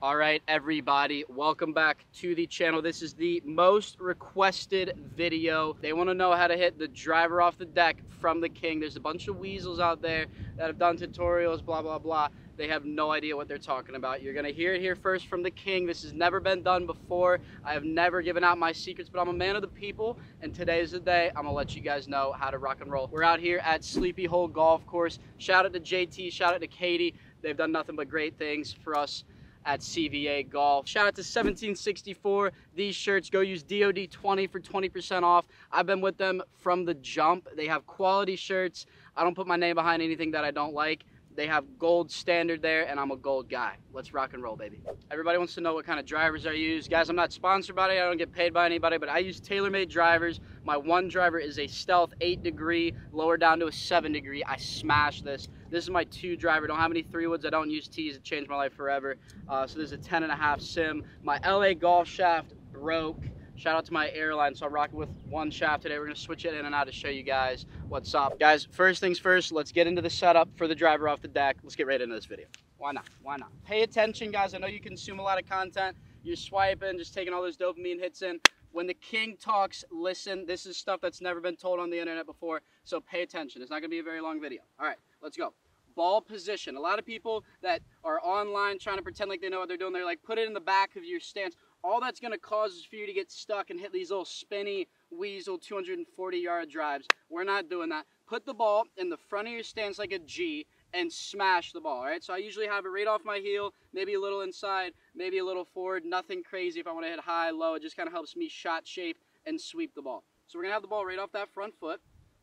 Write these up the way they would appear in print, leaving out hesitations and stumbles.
All right, everybody, welcome back to the channel. This is the most requested video. They want to know how to hit the driver off the deck from the King. There's a bunch of weasels out there that have done tutorials, blah, blah, blah. They have no idea what they're talking about. You're going to hear it here first from the King. This has never been done before. I have never given out my secrets, but I'm a man of the people, and today is the day I'm going to let you guys know how to rock and roll. We're out here at Sleepy Hole Golf Course. Shout out to JT, shout out to Katie. They've done nothing but great things for us at CVAGOLF. Shout out to 1764. These shirts, go use DOD 20 for 20% off. I've been with them from the jump. They have quality shirts. I don't put my name behind anything that I don't like. They have gold standard there, and I'm a gold guy. Let's rock and roll, baby. Everybody wants to know what kind of drivers I use. Guys, I'm not sponsored by it. I don't get paid by anybody, but I use tailor-made drivers. My one driver is a Stealth 8 degree, lower down to a 7 degree. I smash this. This is my 2 driver. Don't have any 3-woods. I don't use T's. It changed my life forever. So this is a 10.5 sim. My LA golf shaft broke. Shout out to my airline, so I'm rocking with one shaft today. We're gonna switch it in and out to show you guys what's up. Guys, first things first, let's get into the setup for the driver off the deck. Let's get right into this video. Why not? Why not? Pay attention, guys. I know you consume a lot of content. You're swiping, just taking all those dopamine hits in. When the King talks, listen. This is stuff that's never been told on the internet before, so pay attention. It's not gonna be a very long video. All right, let's go. Ball position. A lot of people that are online trying to pretend like they know what they're doing, they're like, put it in the back of your stance. All that's going to cause is for you to get stuck and hit these little spinny weasel 240-yard drives. We're not doing that. Put the ball in the front of your stance like a G and smash the ball, all right? So I usually have it right off my heel, maybe a little inside, maybe a little forward, nothing crazy if I want to hit high, low. It just kind of helps me shot shape and sweep the ball. So we're going to have the ball right off that front foot,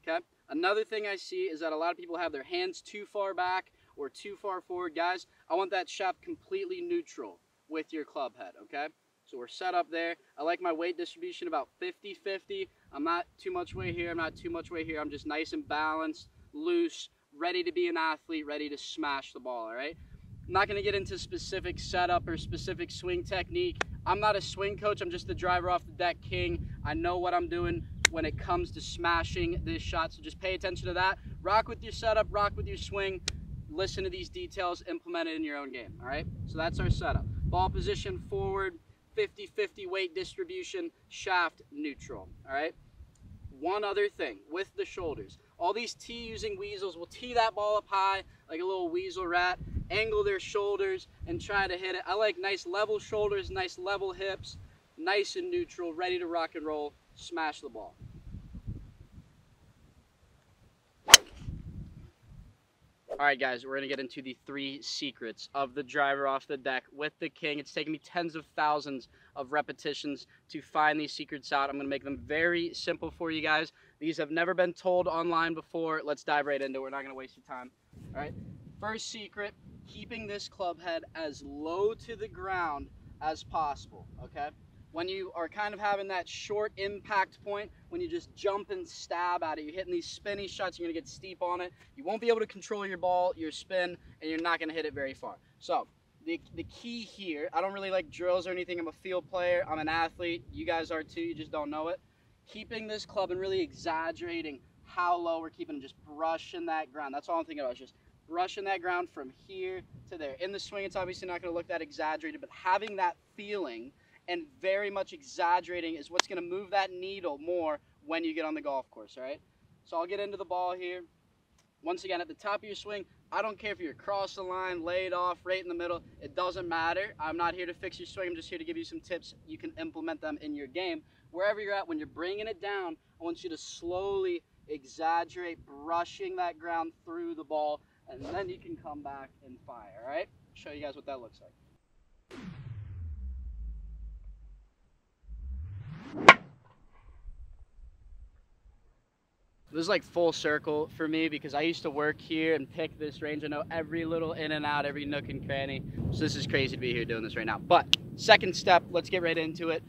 okay? Another thing I see is that a lot of people have their hands too far back or too far forward. Guys, I want that shaft completely neutral with your club head, okay? So we're set up there. I like my weight distribution about 50-50. I'm not too much weight here. I'm not too much weight here. I'm just nice and balanced, loose, ready to be an athlete, ready to smash the ball, all right? I'm not going to get into specific setup or specific swing technique. I'm not a swing coach. I'm just the driver off the deck king. I know what I'm doing when it comes to smashing this shot, so just pay attention to that. Rock with your setup, rock with your swing. Listen to these details, implement it in your own game, all right? So that's our setup. Ball position forward, 50-50 weight distribution, shaft neutral, all right? One other thing with the shoulders. All these tee-using weasels will tee that ball up high like a little weasel rat, angle their shoulders, and try to hit it. I like nice level shoulders, nice level hips, nice and neutral, ready to rock and roll, smash the ball. All right, guys, we're going to get into the 3 secrets of the driver off the deck with the King. It's taken me tens of thousands of repetitions to find these secrets out. I'm going to make them very simple for you guys. These have never been told online before. Let's dive right into it. We're not going to waste your time. All right, first secret, keeping this club head as low to the ground as possible, okay? When you are kind of having that short impact point, when you just jump and stab at it, you're hitting these spinny shots, you're going to get steep on it. You won't be able to control your ball, your spin, and you're not going to hit it very far. So the key here, I don't really like drills or anything. I'm a field player. I'm an athlete. You guys are too. You just don't know it. Keeping this club and really exaggerating how low we're keeping, just brushing that ground. That's all I'm thinking about, just brushing that ground from here to there. In the swing, it's obviously not going to look that exaggerated, but having that feeling and very much exaggerating is what's going to move that needle more when you get on the golf course, all right? So I'll get into the ball here. Once again, at the top of your swing, I don't care if you're across the line, laid off, right in the middle. It doesn't matter. I'm not here to fix your swing. I'm just here to give you some tips. You can implement them in your game. Wherever you're at, when you're bringing it down, I want you to slowly exaggerate, brushing that ground through the ball, and then you can come back and fire, all right? Show you guys what that looks like. This is like full circle for me because I used to work here and pick this range. I know every little in and out, every nook and cranny. So this is crazy to be here doing this right now. But second step, let's get right into it.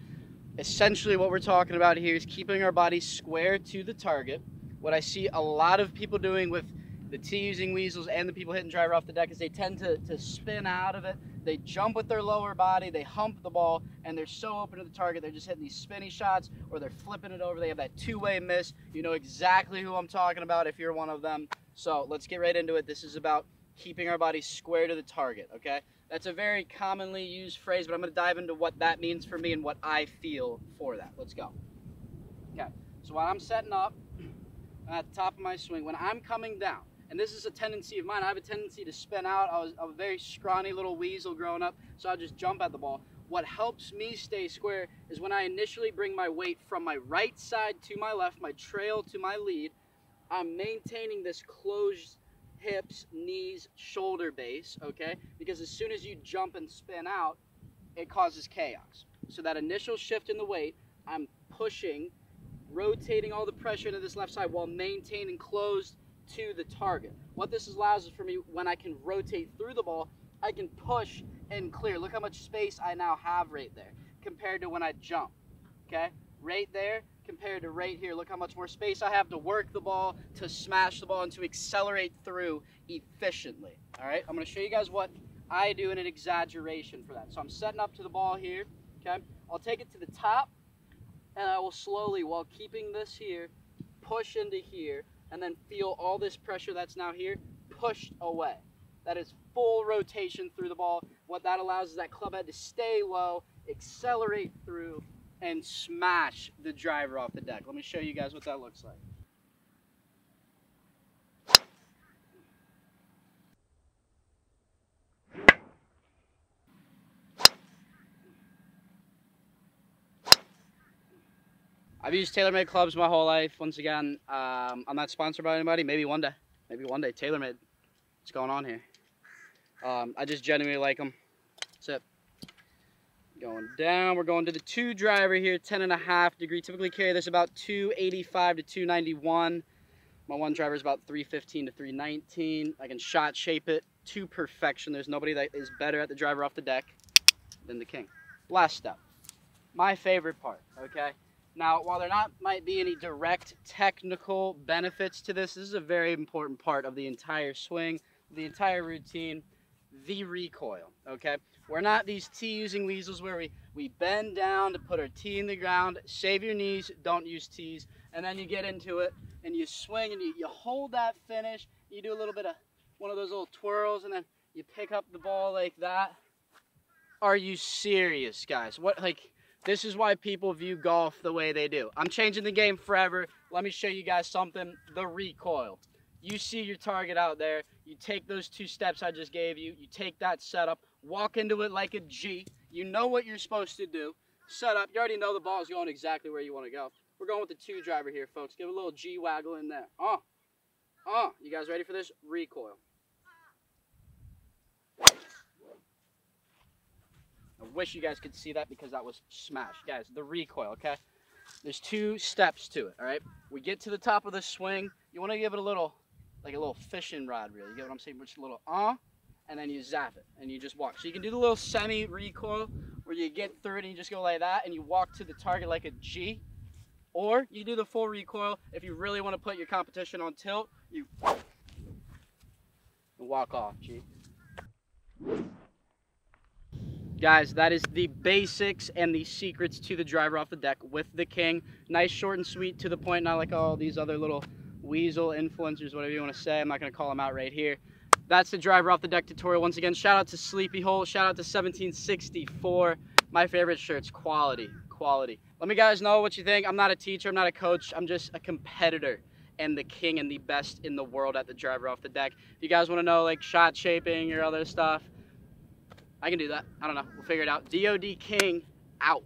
Essentially what we're talking about here is keeping our body square to the target. What I see a lot of people doing with the tee-using weasels and the people hitting driver off the deck is they tend to spin out of it. They jump with their lower body, they hump the ball, and they're so open to the target, they're just hitting these spinny shots, or they're flipping it over. They have that two-way miss. You know exactly who I'm talking about if you're one of them. So let's get right into it. This is about keeping our body square to the target, okay? That's a very commonly used phrase, but I'm going to dive into what that means for me and what I feel for that. Let's go. Okay, so when I'm setting up at the top of my swing, when I'm coming down, and this is a tendency of mine, I have a tendency to spin out. I was a very scrawny little weasel growing up, so I just jump at the ball. What helps me stay square is when I initially bring my weight from my right side to my left, my trail to my lead, I'm maintaining this closed hips, knees, shoulder base, okay? Because as soon as you jump and spin out, it causes chaos. So that initial shift in the weight, I'm pushing, rotating all the pressure into this left side while maintaining closed to the target. What this allows is for me, when I can rotate through the ball, I can push and clear. Look how much space I now have right there compared to when I jump, okay? Right there compared to right here. Look how much more space I have to work the ball, to smash the ball, and to accelerate through efficiently. All right, I'm going to show you guys what I do in an exaggeration for that. So I'm setting up to the ball here, okay? I'll take it to the top, and I will slowly, while keeping this here, push into here, and then feel all this pressure that's now here pushed away. That is full rotation through the ball. What that allows is that club head to stay low, accelerate through, and smash the driver off the deck. Let me show you guys what that looks like. I've used TaylorMade clubs my whole life. Once again, I'm not sponsored by anybody. Maybe one day. Maybe one day. TaylorMade. What's going on here? I just genuinely like them. That's it. Going down, we're going to the 2 driver here, 10.5 degree. Typically carry this about 285 to 291. My 1 driver is about 315 to 319. I can shot shape it to perfection. There's nobody that is better at the driver off the deck than the King. Last step, my favorite part, okay? Now, while there might be any direct technical benefits to this, this is a very important part of the entire swing, the entire routine, the recoil, okay? We're not these tee-using weasels where we bend down to put our tee in the ground, save your knees, don't use tees, and then you get into it, and you swing, and you hold that finish, you do a little bit of one of those little twirls, and then you pick up the ball like that. Are you serious, guys? This is why people view golf the way they do. I'm changing the game forever. Let me show you guys something, the recoil. You see your target out there, you take those 2 steps I just gave you, you take that setup, walk into it like a G, you know what you're supposed to do, set up, you already know the ball is going exactly where you want to go. We're going with the 2 driver here, folks. Give a little G waggle in there. You guys ready for this? Recoil. I wish you guys could see that because that was smashed. Guys, the recoil, okay? There's 2 steps to it, all right? We get to the top of the swing. You want to give it a little, like a little fishing rod, really. You get what I'm saying? Just a little, and then you zap it, and you just walk. So you can do the little semi-recoil where you get through it and you just go like that, and you walk to the target like a G. Or you do the full recoil. If you really want to put your competition on tilt, you walk off, G. Guys, that is the basics and the secrets to the driver off the deck with the King. Nice, short, and sweet, to the point, not like all these other little weasel influencers, whatever you want to say. I'm not going to call them out right here. That's the driver off the deck tutorial. Once again, shout out to Sleepy Hole. Shout out to 1764. My favorite shirts, quality, quality. Let me guys know what you think. I'm not a teacher. I'm not a coach. I'm just a competitor and the King and the best in the world at the driver off the deck. If you guys want to know, like, shot shaping or other stuff, I can do that. I don't know. We'll figure it out. DOD King out.